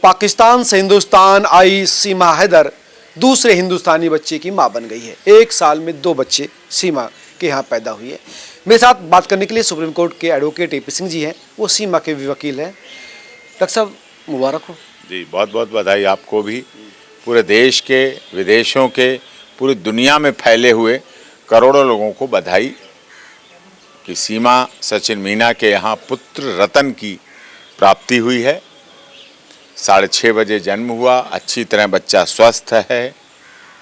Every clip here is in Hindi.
पाकिस्तान से हिंदुस्तान आई सीमा हैदर दूसरे हिंदुस्तानी बच्चे की मां बन गई है। एक साल में 2 बच्चे सीमा के यहाँ पैदा हुए हैं। मेरे साथ बात करने के लिए सुप्रीम कोर्ट के एडवोकेट AP सिंह जी हैं, वो सीमा के भी वकील हैं। डॉक्टर साहब मुबारक हो। जी, बहुत बहुत बधाई आपको भी, पूरे देश के, विदेशों के, पूरी दुनिया में फैले हुए करोड़ों लोगों को बधाई कि सीमा सचिन मीना के यहाँ पुत्र रतन की प्राप्ति हुई है। 6:30 बजे जन्म हुआ, अच्छी तरह बच्चा स्वस्थ है,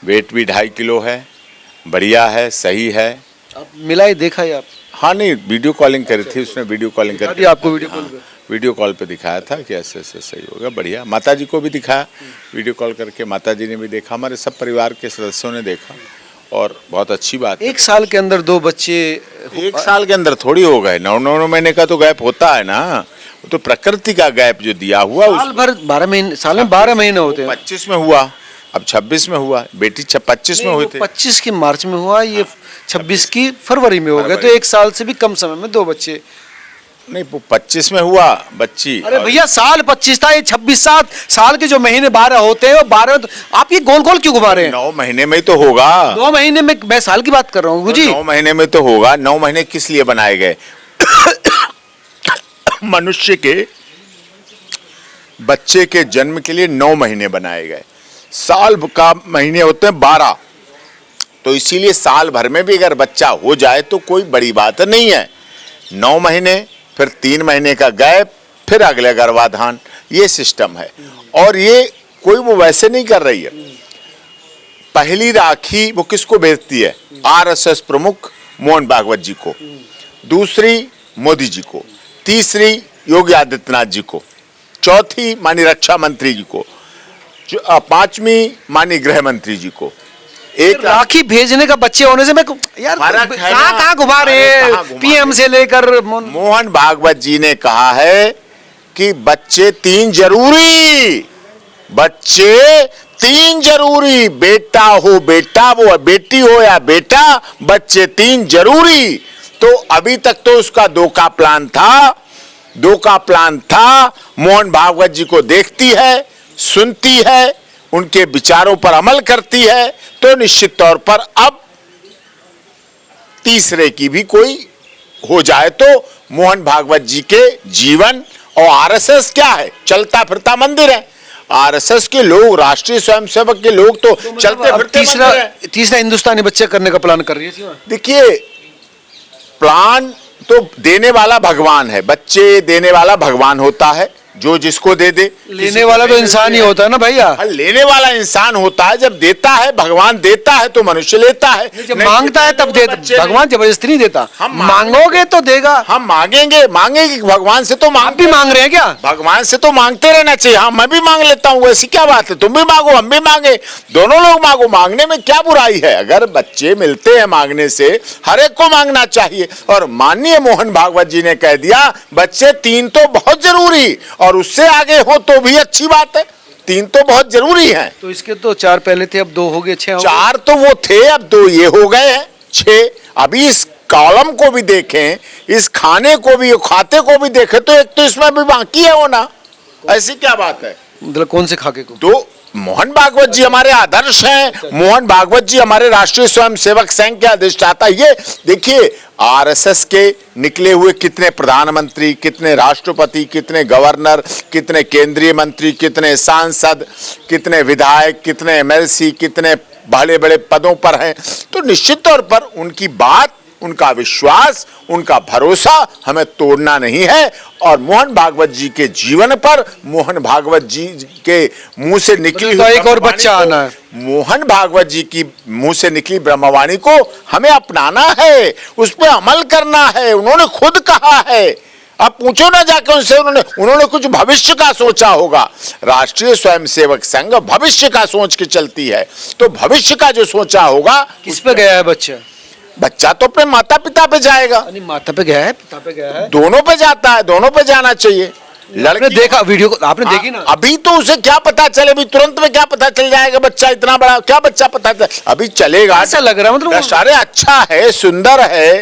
वेट भी 2.5 किलो है, बढ़िया है, सही है। आप मिलाए देखा है आप? हाँ, नहीं, वीडियो कॉलिंग करी थी उसने, वीडियो कॉलिंग करी आपको वीडियो कॉल पे? वीडियो कॉल पे दिखाया था कि ऐसे ऐसे सही होगा, बढ़िया। माता जी को भी दिखाया वीडियो कॉल करके, माता जी ने भी देखा, हमारे सब परिवार के सदस्यों ने देखा और बहुत अच्छी बात है। 1 साल के अंदर 2 बच्चे? 1 साल के अंदर थोड़ी हो गए, 9 महीने का तो गैप होता है ना, वो तो प्रकृति का गैप जो दिया हुआ। साल भर 12 महीने, साल में 12 महीने होते हैं। 25 में हुआ, अब 26 में हुआ, बेटी 25 में हुए थे। 25 की मार्च में हुआ, ये 26 की फरवरी में हो गया, तो 1 साल से भी कम समय में 2 बच्चे। नहीं, वो 25 में हुआ बच्ची। अरे भैया, साल 25 था, ये 26 साल के जो महीने 12 होते हैं, वो 12 तो आप ये गोल गोल क्यों घुमा रहे हैं? 9 महीने में तो होगा। 9 महीने में? मैं साल की बात कर रहा हूँ जी। 9 महीने में तो होगा। 9 महीने किस लिए बनाए गए? मनुष्य के बच्चे के जन्म के लिए 9 महीने बनाए गए। साल का महीने होते हैं 12, तो इसीलिए साल भर में भी अगर बच्चा हो जाए तो कोई बड़ी बात नहीं है। 9 महीने, फिर 3 महीने का गैप, फिर अगले गर्भाधान, ये सिस्टम है। और ये कोई वो वैसे नहीं कर रही है। पहली राखी वो किसको भेजती है? RSS प्रमुख मोहन भागवत जी को, दूसरी मोदी जी को, तीसरी योगी आदित्यनाथ जी को, चौथी माननीय रक्षा मंत्री जी को, 5वीं माननीय गृह मंत्री जी को। एक राखी भेजने का बच्चे होने से मैं यार कहाँ घुमा रहे हैं? PM से लेकर मोहन भागवत जी ने कहा है कि बच्चे 3 जरूरी, बच्चे 3 जरूरी, बेटा हो बेटा, वो बेटी हो या बेटा, बच्चे 3 जरूरी। तो अभी तक तो उसका 2 का प्लान था। मोहन भागवत जी को देखती है, सुनती है, उनके विचारों पर अमल करती है, तो निश्चित तौर पर अब तीसरे की भी कोई हो जाए तो मोहन भागवत जी के जीवन। और RSS क्या है? चलता फिरता मंदिर है। RSS के लोग, राष्ट्रीय स्वयंसेवक के लोग तो चलते फिरते मंदिर है। तीसरा हिंदुस्तानी बच्चा करने का प्लान कर रही है। देखिए, प्लान तो देने वाला भगवान है, बच्चे देने वाला भगवान होता है, जो जिसको दे दे। लेने वाला तो इंसान ही होता है ना भैया। लेने वाला इंसान होता है, जब देता है भगवान देता है तो मनुष्य लेता है। जब मांगता है तब देता, भगवान जबरदस्ती नहीं देता। हम मांगोगे तो देगा। हम मांगेंगे भगवान से, तो आप भी मांग रहे हैं क्या? भगवान से तो मांगते रहना चाहिए। हाँ, मैं भी मांग लेता हूँ, ऐसी क्या बात है? तुम भी मांगो, हम भी मांगे, दोनों लोग मांगो, मांगने में क्या बुराई है? अगर बच्चे मिलते हैं मांगने से, हर एक को मांगना चाहिए। और माननीय मोहन भागवत जी ने कह दिया बच्चे 3 तो बहुत जरूरी, और उससे आगे हो तो भी अच्छी बात है, 3 तो बहुत जरूरी हैं। तो इसके तो 4 पहले थे, अब 2 हो गए, 6 हो गए। 4 तो वो थे, अब 2 ये हो गए हैं, 6। अभी इस कॉलम को भी देखें, इस खाने को भी, खाते को भी देखें, तो एक तो इसमें भी बाकी है होना। ऐसी क्या बात है? मतलब कौन से खाके को? तो मोहन भागवत जी हमारे आदर्श हैं। मोहन भागवत जी हमारे राष्ट्रीय स्वयंसेवक संघ के अधिष्ठाता। ये देखिए, RSS के निकले हुए कितने प्रधानमंत्री, कितने राष्ट्रपति, कितने गवर्नर, कितने केंद्रीय मंत्री, कितने सांसद, कितने विधायक, कितने MLC, कितने बड़े बड़े पदों पर हैं। तो निश्चित तौर पर उनकी बात, उनका विश्वास, उनका भरोसा हमें तोड़ना नहीं है। और मोहन भागवत जी के जीवन पर, मोहन भागवत जी के मुंह से निकली तो एक और बच्चा आना है। मोहन भागवत जी की मुंह से निकली ब्रह्मवाणी को हमें अपनाना है, उस पर अमल करना है। उन्होंने खुद कहा है, अब पूछो ना जाके उनसे, उन्होंने कुछ भविष्य का सोचा होगा। राष्ट्रीय स्वयंसेवक संघ भविष्य का सोच के चलती है, तो भविष्य का जो सोचा होगा। किस पे गया है बच्चा? बच्चा तो अपने माता पिता पे जाएगा। माता पे गया है, पिता पे गया है, दोनों पे जाता है, दोनों पे जाना चाहिए। लड़के देखा वीडियो को, आपने देखी ना? अभी तो उसे क्या पता चले, अभी तुरंत में क्या पता चल जाएगा? बच्चा इतना बड़ा, क्या बच्चा पता चल, अभी चलेगा। ऐसा लग रहा है मतलब अरे अच्छा है, सुंदर है,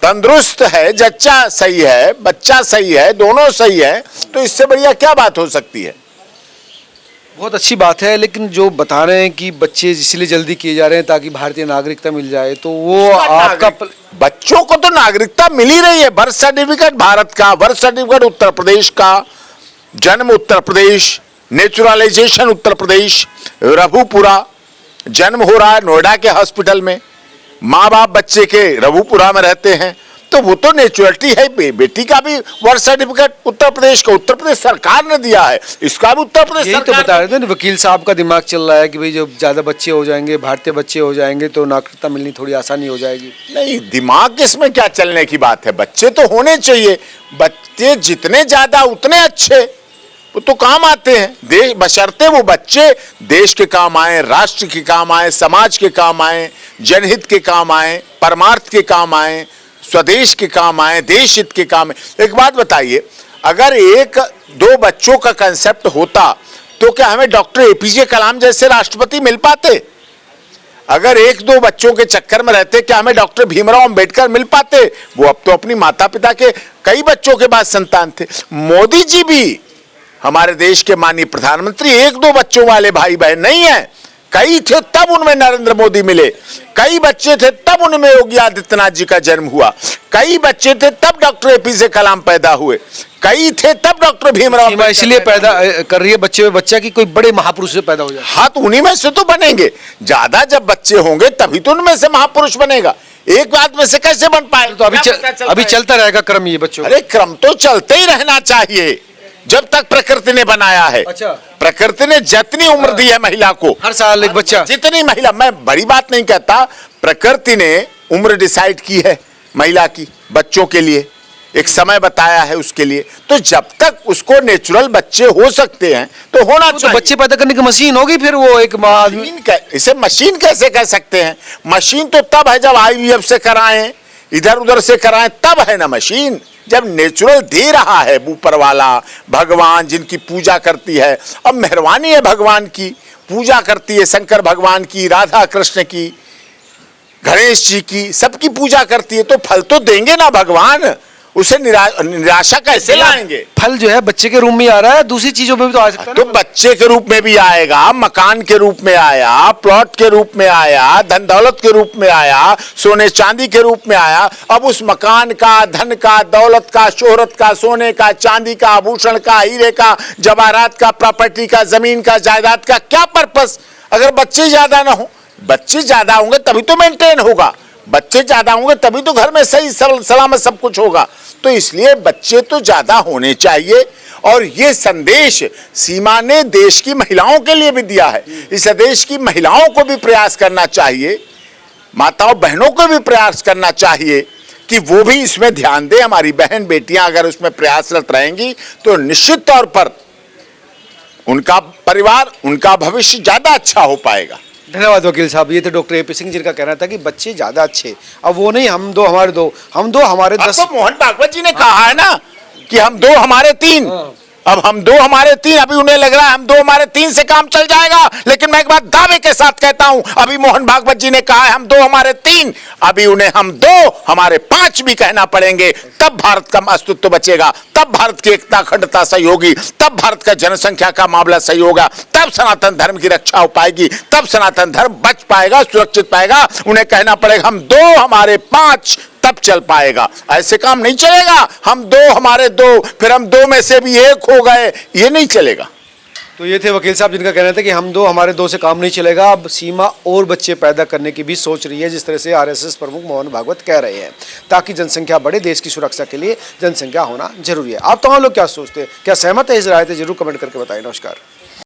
तंदुरुस्त है, जच्चा सही है, बच्चा सही है, दोनों सही है, तो इससे बढ़िया क्या बात हो सकती है? बहुत अच्छी बात है, लेकिन जो बता रहे हैं कि बच्चे इसलिए जल्दी किए जा रहे हैं ताकि भारतीय नागरिकता मिल जाए, तो वो आपका बच्चों को तो नागरिकता मिल ही रही है। बर्थ सर्टिफिकेट भारत का, बर्थ सर्टिफिकेट उत्तर प्रदेश का, जन्म उत्तर प्रदेश, नेचुरलाइजेशन उत्तर प्रदेश, रघुपुरा, जन्म हो रहा है नोएडा के हॉस्पिटल में, माँ बाप बच्चे के रघुपुरा में रहते हैं, तो वो तो नेचुरलिटी है। बेटी का भी बर्थ सर्टिफिकेट उत्तर प्रदेश का, उत्तर प्रदेश सरकार ने दिया है, इसका भी उत्तर प्रदेश यही तो बता रहे थे ना, वकील साहब का दिमाग चल रहा है कि भाई जब ज्यादा बच्चे हो जाएंगे, भारतीय बच्चे हो जाएंगे, तो नागरिकता मिलनी थोड़ी आसानी हो जाएगी। नहीं, दिमाग इसमें क्या चलने की बात है, बच्चे तो होने चाहिए। बच्चे जितने ज्यादा उतने अच्छे, वो तो काम आते हैं देश, बशर्ते वो बच्चे देश के काम आए, राष्ट्र के काम आए, समाज के काम आए, जनहित के काम आए, परमार्थ के काम आए, स्वदेश के काम आए, देश हित के काम आए। एक बात बताइए, अगर एक दो बच्चों का कंसेप्ट होता तो क्या हमें डॉक्टर एपीजे कलाम जैसे राष्ट्रपति मिल पाते? अगर एक दो बच्चों के चक्कर में रहते क्या हमें डॉक्टर भीमराव अंबेडकर मिल पाते? वो अब तो अपनी माता पिता के कई बच्चों के बाद संतान थे। मोदी जी भी, हमारे देश के माननीय प्रधानमंत्री, एक दो बच्चों वाले भाई बहन नहीं है, कई थे तब उनमें नरेंद्र मोदी मिले, कई बच्चे थे तब उनमें योगी आदित्यनाथ जी का जन्म हुआ, कई बच्चे थे तब डॉक्टर एपीजे कलाम पैदा हुए, कई थे तब डॉक्टर भीमराव। इसलिए पैदा कर रही है बच्चे में बच्चा कि कोई बड़े महापुरुष से पैदा हो जाए। हाँ, तो उन्हीं में से तो बनेंगे, ज्यादा जब बच्चे होंगे तभी तो उनमें से महापुरुष बनेगा, एक बात में से कैसे बन पाए? तो अभी चलता रहेगा क्रम ये बच्चों। अरे क्रम तो चलते ही रहना चाहिए जब तक प्रकृति ने बनाया है। अच्छा। प्रकृति ने जितनी उम्र दी है महिला को, हर साल एक बच्चा, जितनी महिला, मैं बड़ी बात नहीं कहता, प्रकृति ने उम्र डिसाइड की है महिला की, बच्चों के लिए एक समय बताया है उसके लिए, तो जब तक उसको नेचुरल बच्चे हो सकते हैं तो होना चाहिए। तो बच्चे पैदा करने की मशीन होगी, फिर वो एक इसे मशीन कैसे कह सकते हैं? मशीन तो तब है जब आईवीएफ से कराएं, इधर उधर से कराएं, तब है ना मशीन। जब नेचुरल दे रहा है ऊपर वाला भगवान, जिनकी पूजा करती है, अब मेहरबानी है भगवान की, पूजा करती है शंकर भगवान की, राधा कृष्ण की, गणेश जी की, सबकी पूजा करती है, तो फल तो देंगे ना भगवान, उसे निराशा कैसे लाएंगे? फल जो है बच्चे के रूप में आ रहा है, दूसरी चीजों में भी तो आ सकता है। तो बच्चे के रूप में भी आएगा, मकान के रूप में आया, प्लॉट के रूप में आया, धन दौलत के रूप में आया, सोने चांदी के रूप में आया। अब उस मकान का, धन का, दौलत का, शोहरत का, सोने का, चांदी का, आभूषण का, हीरे का, जवाहरात का, प्रॉपर्टी का, जमीन का, जायदाद का क्या पर्पस, अगर बच्चे ज्यादा ना हो? बच्चे ज्यादा होंगे तभी तो मेंटेन होगा, बच्चे ज्यादा होंगे तभी तो घर में सही सलामत सब कुछ होगा। तो इसलिए बच्चे तो ज्यादा होने चाहिए, और ये संदेश सीमा ने देश की महिलाओं के लिए भी दिया है। इस देश की महिलाओं को भी प्रयास करना चाहिए, माताओं बहनों को भी प्रयास करना चाहिए कि वो भी इसमें ध्यान दें। हमारी बहन बेटियां अगर उसमें प्रयासरत रहेंगी तो निश्चित तौर पर उनका परिवार, उनका भविष्य ज्यादा अच्छा हो पाएगा। धन्यवाद वकील साहब। ये थे डॉक्टर एपी सिंह जिनका कहना था कि बच्चे ज्यादा अच्छे, अब वो नहीं हम दो हमारे दो, हम दो हमारे 10। तो मोहन भागवत जी ने कहा है ना कि हम दो हमारे तीन, अब हम दो हमारे तीन, अभी उन्हें लग रहा है हम दो हमारे तीन से काम चल जाएगा, लेकिन मैं एक बात दावे के साथ कहता हूं, अभी मोहन भागवत जी ने कहा है हम दो हमारे तीन, अभी उन्हें हम दो हमारे 5 भी कहना पड़ेंगे, तब भारत का अस्तित्व बचेगा, तब भारत की एकता अखंडता सही होगी, तब भारत का जनसंख्या का मामला सही होगा, तब सनातन धर्म की रक्षा हो पाएगी, तब सनातन धर्म बच पाएगा, सुरक्षित पाएगा। उन्हें कहना पड़ेगा हम दो हमारे 5, तब चल पाएगा। ऐसे काम नहीं चलेगा, हम दो हमारे 2, फिर हम 2 में से भी 1 हो गए, ये नहीं चलेगा। तो ये थे वकील साहब जिनका कहना था कि हम दो हमारे 2 से काम नहीं चलेगा। अब सीमा और बच्चे पैदा करने की भी सोच रही है, जिस तरह से आरएसएस प्रमुख मोहन भागवत कह रहे हैं, ताकि जनसंख्या बढ़े। देश की सुरक्षा के लिए जनसंख्या होना जरूरी है। आप तमाम लोग क्या सोचते हैं, क्या सहमत है इस राय से? जरूर कमेंट करके बताएं। नमस्कार।